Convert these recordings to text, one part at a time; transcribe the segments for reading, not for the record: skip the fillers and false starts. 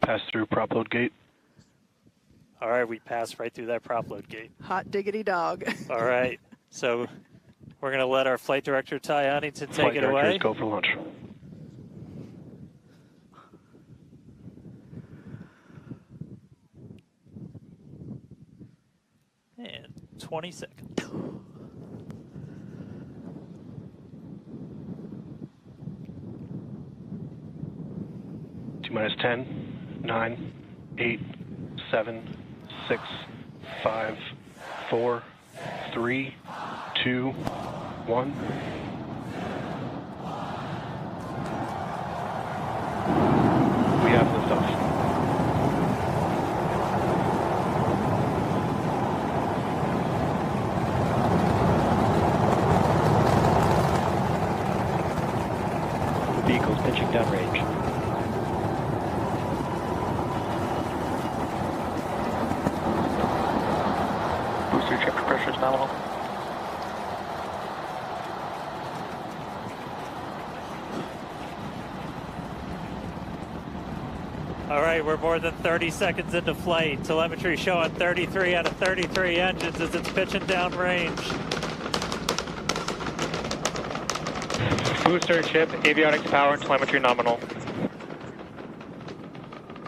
Pass through prop load gate. All right, we passed right through that prop load gate. Hot diggity dog. All right, so we're going to let our flight director, Ty Huntington, take it away. Go for launch. And 20 seconds. T-minus 10, 9, 8, 7, 6, 5, 4, 3, 2, 1. We have liftoff. Vehicles pitching downrange. Booster ejector pressure is nominal. All right, we're more than 30 seconds into flight. Telemetry showing 33 out of 33 engines as it's pitching downrange. Booster, ship, avionics, power, and telemetry nominal.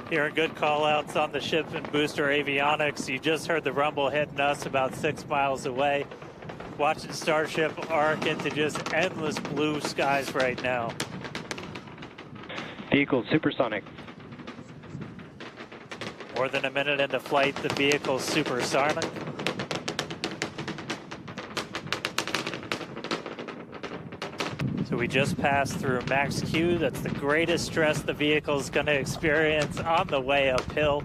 Hearing good call-outs on the ship and booster avionics. You just heard the rumble hitting us about 6 miles away. Watching Starship arc into just endless blue skies right now. Vehicle supersonic. More than a minute into flight, the vehicle's supersonic. So we just passed through max Q. That's the greatest stress the vehicle is going to experience on the way uphill.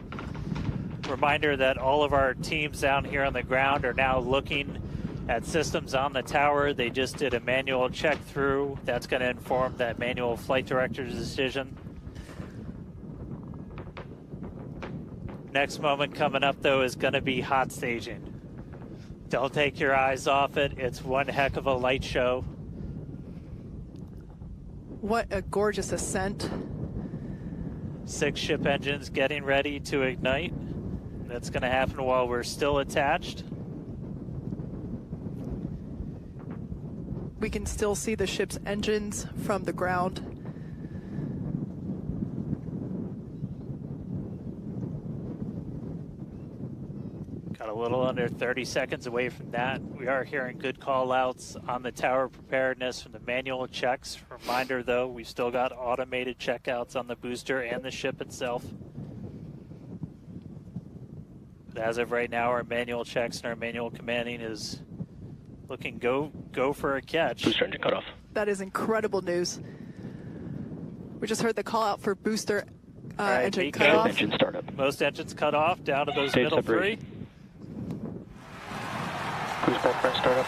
Reminder that all of our teams down here on the ground are now looking at systems on the tower. They just did a manual check through. That's going to inform that manual flight director's decision. Next moment coming up, though, is going to be hot staging. Don't take your eyes off it. It's one heck of a light show. What a gorgeous ascent. 6 ship engines getting ready to ignite. That's going to happen while we're still attached. We can still see the ship's engines from the ground. Got a little under 30 seconds away from that. We are hearing good call outs on the tower preparedness from the manual checks. Reminder though, we've still got automated checkouts on the booster and the ship itself. But as of right now, our manual checks and our manual commanding is looking go for a catch. Booster engine cut off. That is incredible news. We just heard the call out for booster engine cut off. Engine startup. Most engines cut off, down to those Stage middle separate. 3. Cruise port front startup.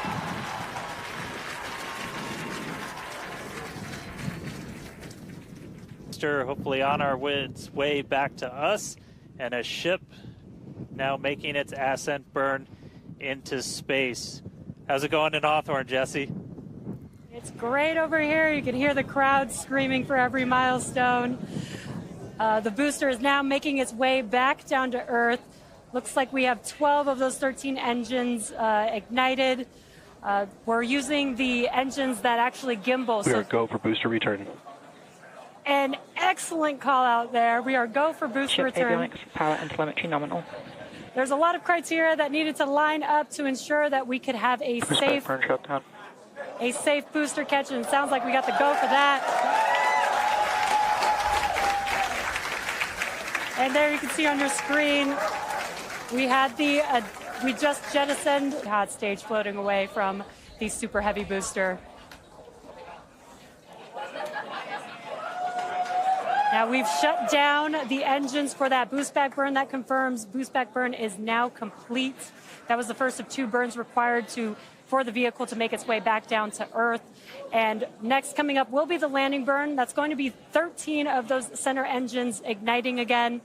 Hopefully on our way back to us, and a ship now making its ascent burn into space. How's it going in Hawthorne, Jesse? It's great over here. You can hear the crowd screaming for every milestone. The booster is now making its way back down to Earth. Looks like we have 12 of those 13 engines ignited. We're using the engines that actually gimbal. We are go for booster return. An excellent call out there. We are go for booster Ship return. avionics, power and telemetry nominal. There's a lot of criteria that needed to line up to ensure that we could have a safe booster catch, and it sounds like we got the go for that. And there you can see on your screen, we had we just jettisoned hot stage floating away from the super heavy booster. Now we've shut down the engines for that boost back burn. That confirms boost back burn is now complete. That was the first of 2 burns required for the vehicle to make its way back down to Earth. And next coming up will be the landing burn. That's going to be 13 of those center engines igniting again.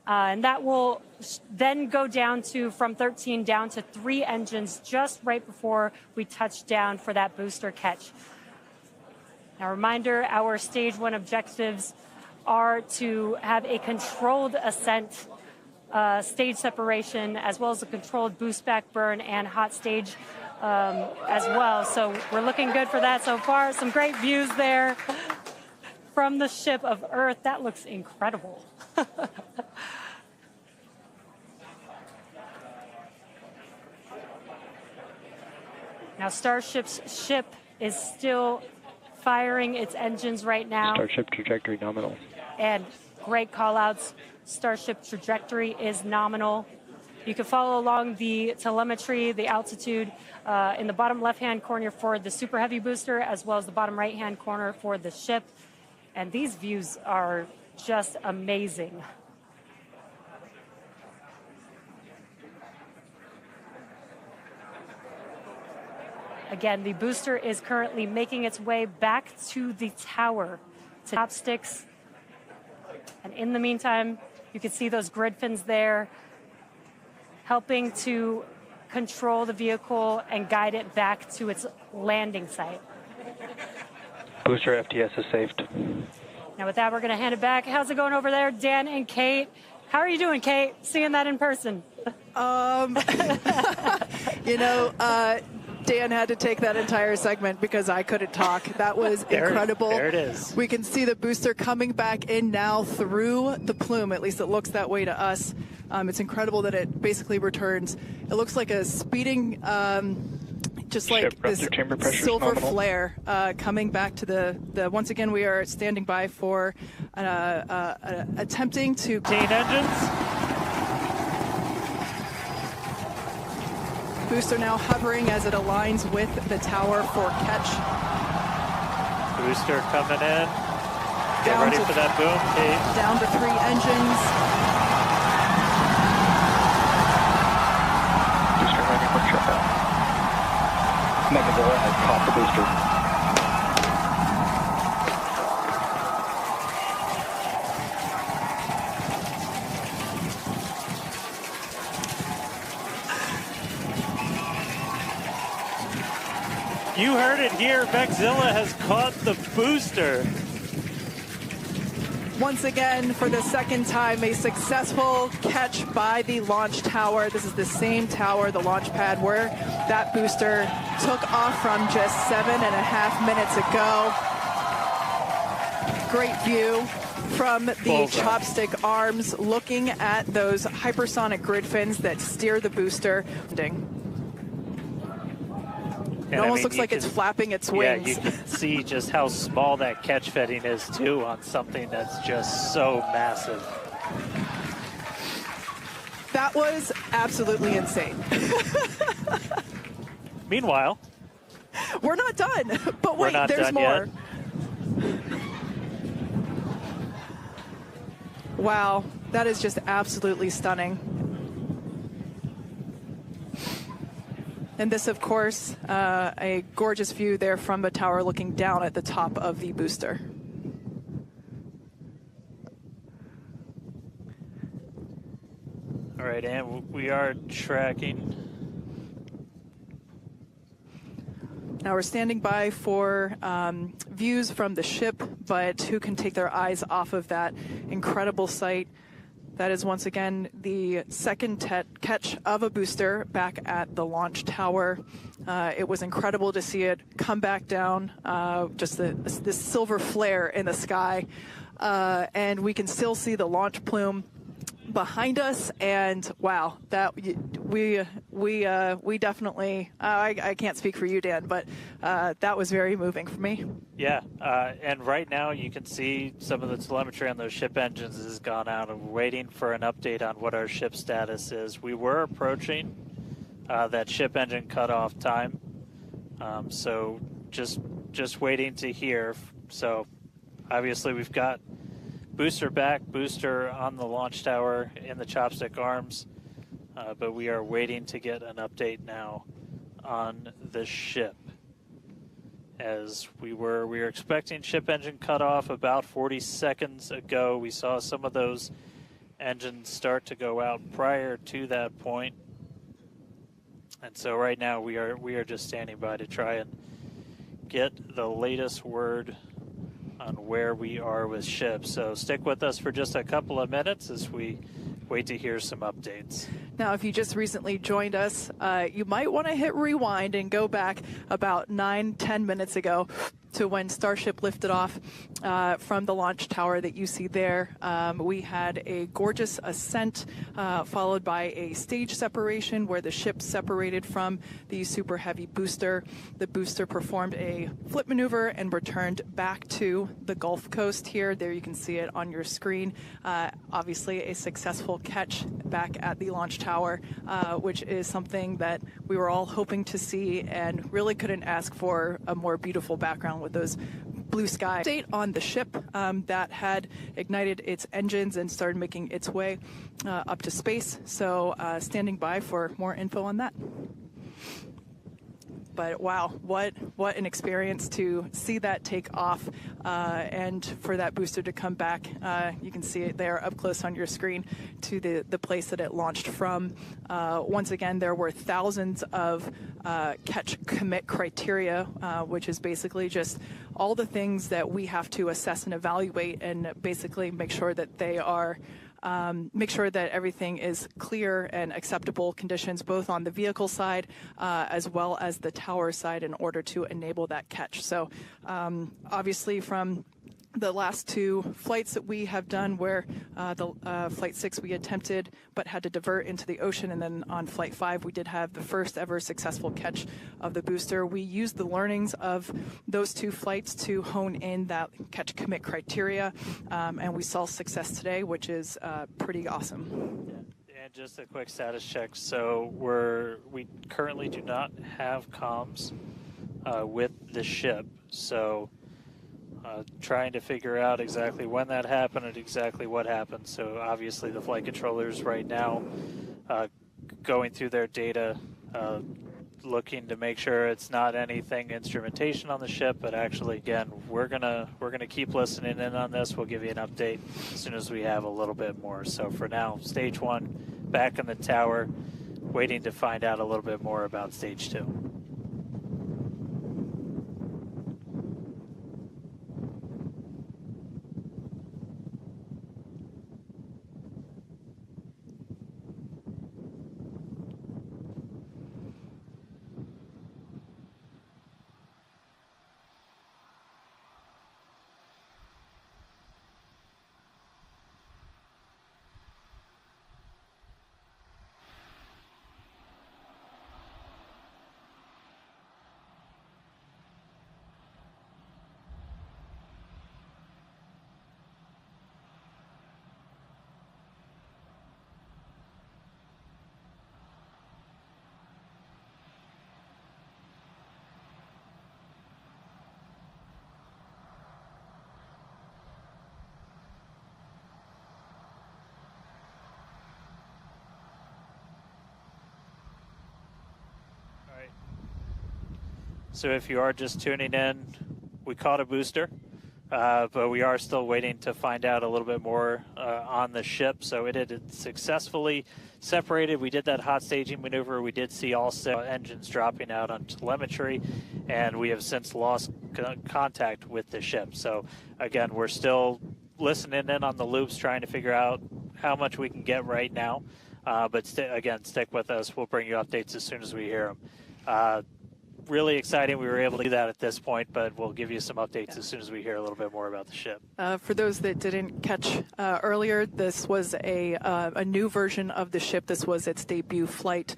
And that will then go down from 13 down to 3 engines just right before we touch down for that booster catch. Now, reminder, our stage 1 objectives are to have a controlled ascent stage separation, as well as a controlled boost back burn and hot stage as well. So we're looking good for that so far. Some great views there from the ship of Earth. That looks incredible. Now Starship's ship is still firing its engines right now. Starship trajectory nominal. And great call outs. Starship trajectory is nominal. You can follow along the telemetry, the altitude in the bottom left-hand corner for the Super Heavy booster, as well as the bottom right-hand corner for the ship. And these views are just amazing. Again, the booster is currently making its way back to the tower, to chopsticks. And in the meantime, you can see those grid fins there, helping to control the vehicle and guide it back to its landing site. Booster FTS is saved. Now with that, we're going to hand it back. How's it going over there, Dan and Kate? How are you doing, Kate? Seeing that in person? You know, Dan had to take that entire segment because I couldn't talk. That was incredible. There it is. We can see the booster coming back in now through the plume. At least it looks that way to us. It's incredible that it basically returns. It looks like a speeding, just like this silver flare coming back to the. Once again, we are standing by for attempting to. 18 engines. Booster now hovering as it aligns with the tower for catch. Booster coming in. Get ready for that boom, Kate. Down to 3 engines. Booster ready for shutdown. Megazilla has caught the booster. You heard it here. Megazilla has caught the booster. Once again, for the second time, a successful catch by the launch tower. This is the same tower, the launch pad, where that booster took off from just 7.5 minutes ago. Great view from the chopstick arms, looking at those hypersonic grid fins that steer the booster. It almost looks like it's flapping its wings. Yeah, you can see just how small that catch fitting is, too, on something that's just so massive. That was absolutely insane. Meanwhile, we're not done, but wait, there's more. Wow, that is just absolutely stunning. And this, of course, a gorgeous view there from the tower looking down at the top of the booster. All right, and we are tracking. Now we're standing by for views from the ship, but who can take their eyes off of that incredible sight? That is once again the second catch of a booster back at the launch tower. It was incredible to see it come back down, just this silver flare in the sky. And we can still see the launch plume behind us, and wow, that we definitely I can't speak for you, Dan, but that was very moving for me. Yeah, and right now you can see some of the telemetry on those ship engines has gone out, and we're waiting for an update on what our ship status is. We were approaching that ship engine cutoff time, so just waiting to hear. So obviously we've got booster back, booster on the launch tower in the chopstick arms, but we are waiting to get an update now on the ship. As we were expecting ship engine cutoff about 40 seconds ago. We saw some of those engines start to go out prior to that point. And so right now we are just standing by to try and get the latest word on where we are with ships. So stick with us for just a couple of minutes as we wait to hear some updates. Now, if you just recently joined us, you might want to hit rewind and go back about 9-10 minutes ago to when Starship lifted off from the launch tower that you see there. We had a gorgeous ascent followed by a stage separation where the ship separated from the Super Heavy booster. The booster performed a flip maneuver and returned back to the Gulf Coast here. There you can see it on your screen. Obviously a successful catch back at the launch tower, which is something that we were all hoping to see and really couldn't ask for a more beautiful background with those blue sky. Update on the ship that had ignited its engines and started making its way up to space. So standing by for more info on that. But wow, what an experience to see that take off and for that booster to come back. You can see it there up close on your screen to the place that it launched from. Once again, there were thousands of catch commit criteria, which is basically just all the things that we have to assess and evaluate and basically make sure that they are make sure that everything is clear and acceptable conditions, both on the vehicle side as well as the tower side, in order to enable that catch. So obviously from the last two flights that we have done, where the Flight 6 we attempted but had to divert into the ocean, and then on Flight 5 we did have the first ever successful catch of the booster. We used the learnings of those two flights to hone in that catch commit criteria, and we saw success today, which is pretty awesome. Yeah. And just a quick status check. So we currently do not have comms with the ship, so trying to figure out exactly when that happened and exactly what happened. So obviously the flight controllers right now going through their data, looking to make sure it's not anything instrumentation on the ship, but actually, again, we're gonna keep listening in on this. We'll give you an update as soon as we have a little bit more. So for now, stage 1 back in the tower, waiting to find out a little bit more about stage 2. So if you are just tuning in, we caught a booster, but we are still waiting to find out a little bit more on the ship. So it had successfully separated. We did that hot staging maneuver. We did see all 6 engines dropping out on telemetry, and we have since lost contact with the ship. So again, we're still listening in on the loops, trying to figure out how much we can get right now. But again, stick with us. We'll bring you updates as soon as we hear them. Really exciting we were able to do that at this point, but we'll give you some updates as soon as we hear a little bit more about the ship. For those that didn't catch earlier, this was a new version of the ship. This was its debut flight.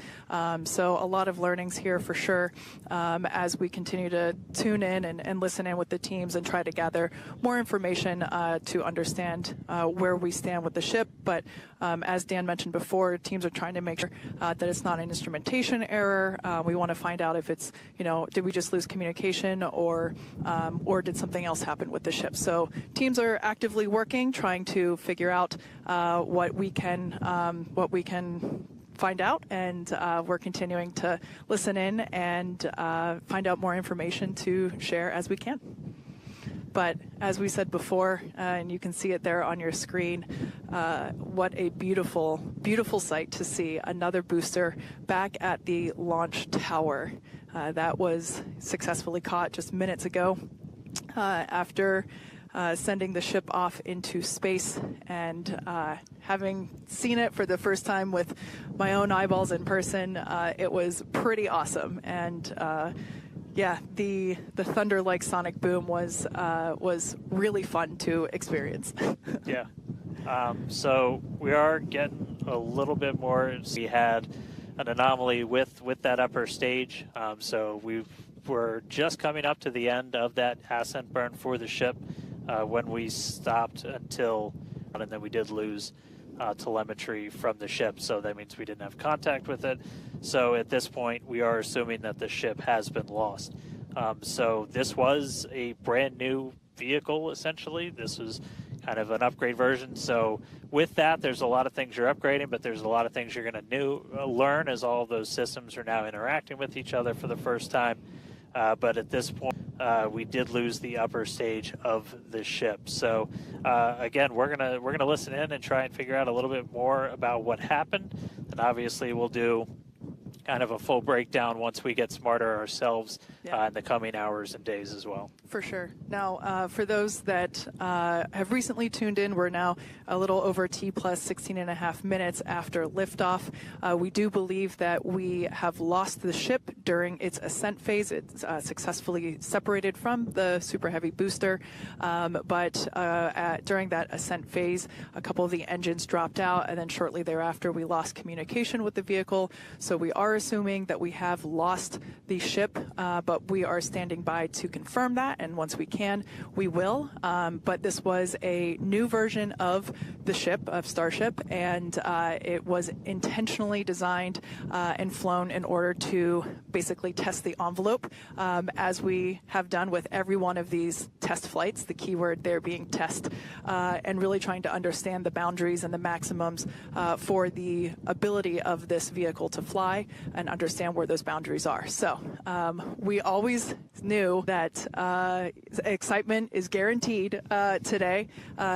So a lot of learnings here for sure as we continue to tune in and listen in with the teams and try to gather more information to understand where we stand with the ship. But as Dan mentioned before, teams are trying to make sure that it's not an instrumentation error. We want to find out if it's, did we just lose communication or did something else happen with the ship? So teams are actively working, trying to figure out what we can find out, and we're continuing to listen in and find out more information to share as we can. But as we said before, and you can see it there on your screen, what a beautiful, beautiful sight to see another booster back at the launch tower. That was successfully caught just minutes ago after sending the ship off into space, and having seen it for the first time with my own eyeballs in person, it was pretty awesome. And yeah, the thunder-like sonic boom was really fun to experience. Yeah. So we are getting a little bit more. We had an anomaly with that upper stage. So we were just coming up to the end of that ascent burn for the ship when we stopped and then we did lose telemetry from the ship. So that means we didn't have contact with it. So at this point, we are assuming that the ship has been lost. So this was a brand new vehicle, essentially. This was kind of an upgrade version. So with that, there's a lot of things you're upgrading, but there's a lot of things you're going to learn as all of those systems are now interacting with each other for the first time. But at this point, we did lose the upper stage of the ship. So again, we're gonna listen in and try and figure out a little bit more about what happened. And obviously, we'll do kind of a full breakdown once we get smarter ourselves in the coming hours and days as well. For sure. Now, for those that have recently tuned in, we're now a little over T plus 16 and a half minutes after liftoff. We do believe that we have lost the ship during its ascent phase. It's successfully separated from the Super Heavy booster, but during that ascent phase, a couple of the engines dropped out, and then shortly thereafter, we lost communication with the vehicle. So we are assuming that we have lost the ship, but we are standing by to confirm that, and once we can, we will. But this was a new version of the ship, of Starship, and it was intentionally designed and flown in order to basically test the envelope, as we have done with every one of these test flights, the keyword there being test, and really trying to understand the boundaries and the maximums for the ability of this vehicle to fly and understand where those boundaries are. So we always knew that excitement is guaranteed today,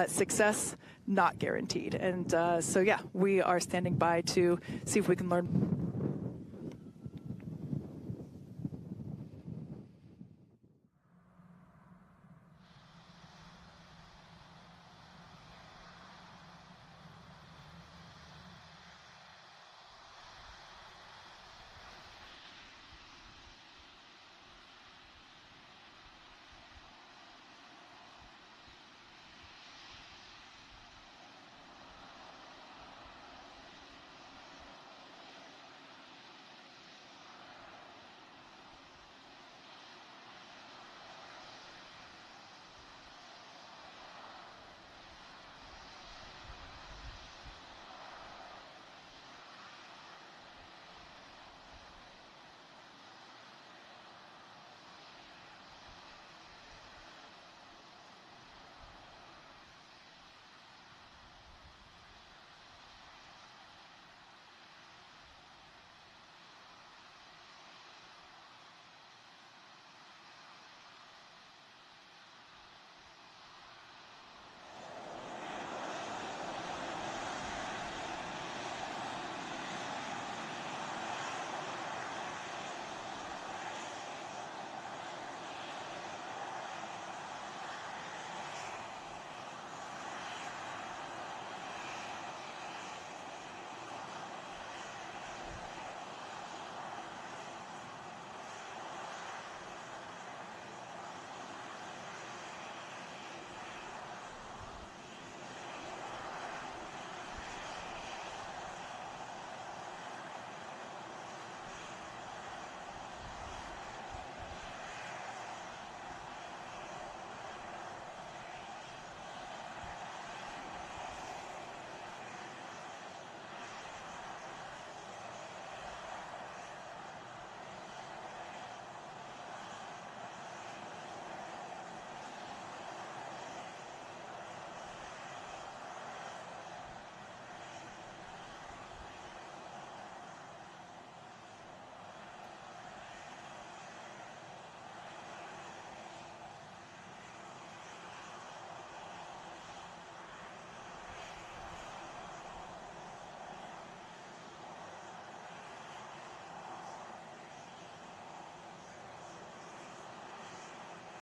success not guaranteed. And so, yeah, we are standing by to see if we can learn